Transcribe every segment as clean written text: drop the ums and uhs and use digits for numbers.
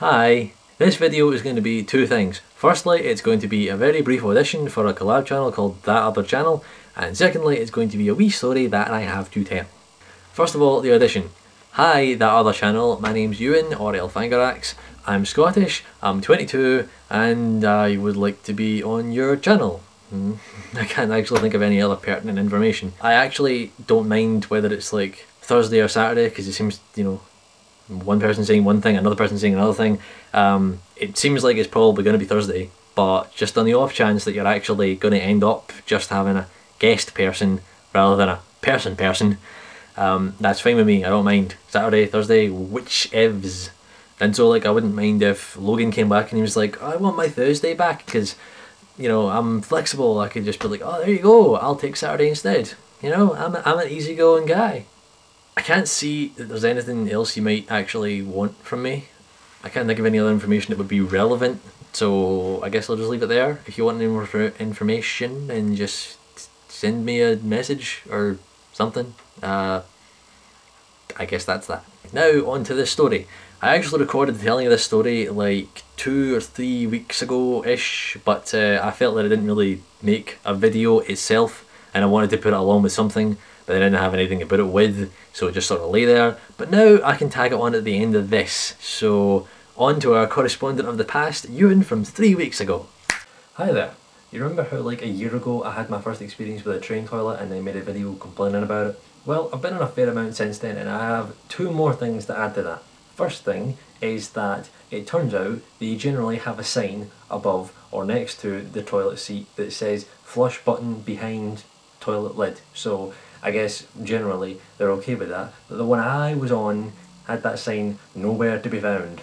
Hi, this video is going to be two things. Firstly, it's going to be a very brief audition for a collab channel called That Other Channel, and secondly, it's going to be a wee story that I have to tell. First of all, the audition. Hi, That Other Channel, my name's Euan, or Elfangarax. I'm Scottish, I'm 22, and I would like to be on your channel. I can't actually think of any other pertinent information. I actually don't mind whether it's like Thursday or Saturday, because it seems, one person saying one thing, another person saying another thing. It seems like it's probably going to be Thursday, but just on the off chance that you're actually going to end up just having a guest person rather than a person, that's fine with me. I don't mind. Saturday, Thursday, whichevs. And so like I wouldn't mind if Logan came back and he was like, I want my Thursday back because, I'm flexible. I could just be like, oh, there you go, I'll take Saturday instead. I'm an easygoing guy. I can't see that there's anything else you might actually want from me. I can't think of any other information that would be relevant, so I guess I'll just leave it there. If you want any more information, then just send me a message or something. I guess that's that. Now on to this story. I actually recorded telling you this story like 2 or 3 weeks ago-ish, but I felt that it didn't really make a video itself, and I wanted to put it along with something, but I didn't have anything to put it with, so it just sort of lay there. But now I can tag it on at the end of this. So on to our correspondent of the past, Euan from 3 weeks ago. Hi there. You remember how like a year ago I had my first experience with a train toilet and I made a video complaining about it? Well, I've been on a fair amount since then, and I have 2 more things to add to that. First thing is that it turns out that you generally have a sign above or next to the toilet seat that says flush button behind toilet lid. So I guess generally they're okay with that, but the one I was on had that sign nowhere to be found.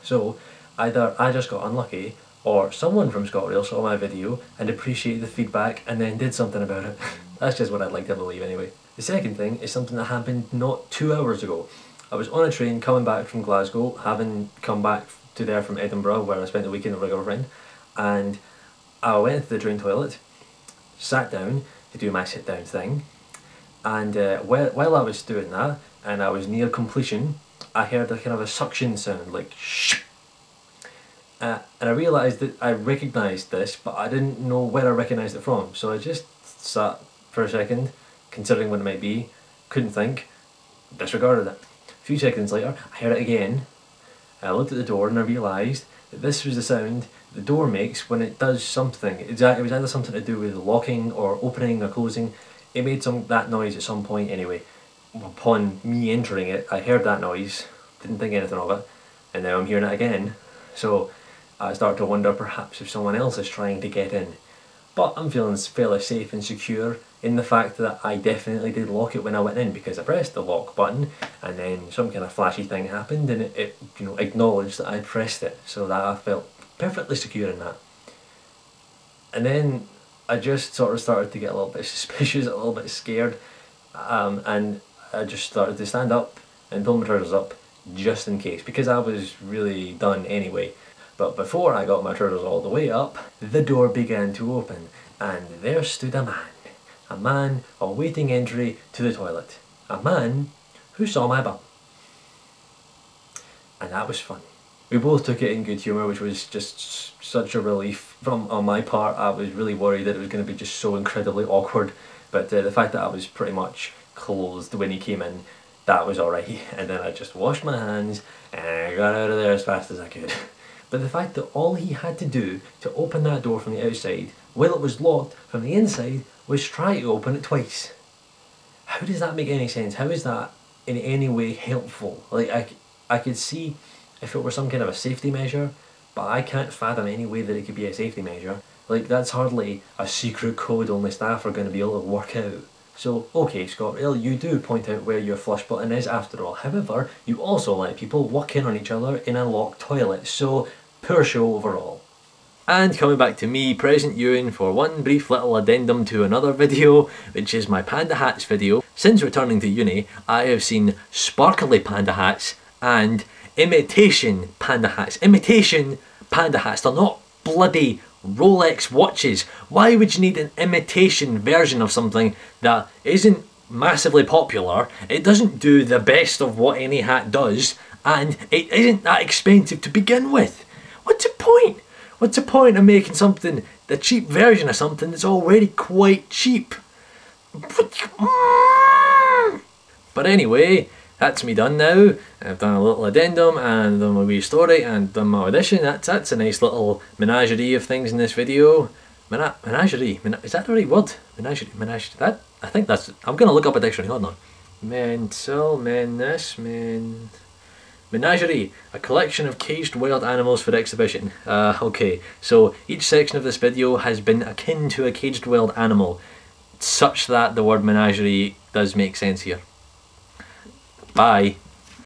So either I just got unlucky, or someone from ScotRail saw my video and appreciated the feedback and then did something about it. That's just what I'd like to believe anyway. The second thing is something that happened not 2 hours ago. I was on a train coming back from Glasgow, having come back to there from Edinburgh where I spent the weekend with my girlfriend, and I went to the train toilet, sat down to do my sit down thing, and while I was doing that and I was near completion, I heard a kind of a suction sound, like shh. And I realised that I recognised this, but I didn't know where I recognised it from, so I just sat for a second, considering what it might be, couldn't think, disregarded it. A few seconds later, I heard it again. I looked at the door and I realised that this was the sound the door makes when it does something. It was either something to do with locking or opening or closing. It made that noise at some point anyway. Upon me entering it, I heard that noise, didn't think anything of it, and now I'm hearing it again. So I start to wonder perhaps if someone else is trying to get in. But I'm feeling fairly safe and secure in the fact that I definitely did lock it when I went in, because I pressed the lock button and then some kind of flashy thing happened and it acknowledged that I'd pressed it, so that I felt perfectly secure in that. And then I just sort of started to get a little bit suspicious, a little bit scared, and I just started to stand up and pull my trousers up just in case, because I was really done anyway. But before I got my trousers all the way up, the door began to open, and there stood a man awaiting entry to the toilet. A man who saw my bum. And that was fun. We both took it in good humour, which was just such a relief. On my part, I was really worried that it was going to be just so incredibly awkward, but the fact that I was pretty much clothed when he came in, that was alright. And then I just washed my hands and I got out of there as fast as I could. But the fact that all he had to do to open that door from the outside, while it was locked from the inside, was try to open it twice. How does that make any sense? How is that in any way helpful? Like, I could see if it were some kind of a safety measure, but I can't fathom any way that it could be a safety measure. Like, that's hardly a secret code only staff are going to be able to work out. So, okay, ScotRail, you do point out where your flush button is after all. However, you also let people walk in on each other in a locked toilet, so poor show overall. And coming back to me, present Euan, for one brief little addendum to another video, which is my panda hats video. Since returning to uni, I have seen sparkly panda hats and imitation panda hats. Imitation panda hats, they're not bloody Rolex watches. Why would you need an imitation version of something that isn't massively popular? It doesn't do the best of what any hat does, and it isn't that expensive to begin with. What's the point? What's the point of making something, the cheap version of something that's already quite cheap? But anyway, that's me done now. I've done a little addendum and done my wee story and done my audition. That's a nice little menagerie of things in this video. Menagerie? Is that the right word? Menagerie? That? I think that's... I'm going to look up a dictionary, hold on. Menagerie, a collection of caged wild animals for exhibition. Okay, so each section of this video has been akin to a caged wild animal, such that the word menagerie does make sense here. Bye.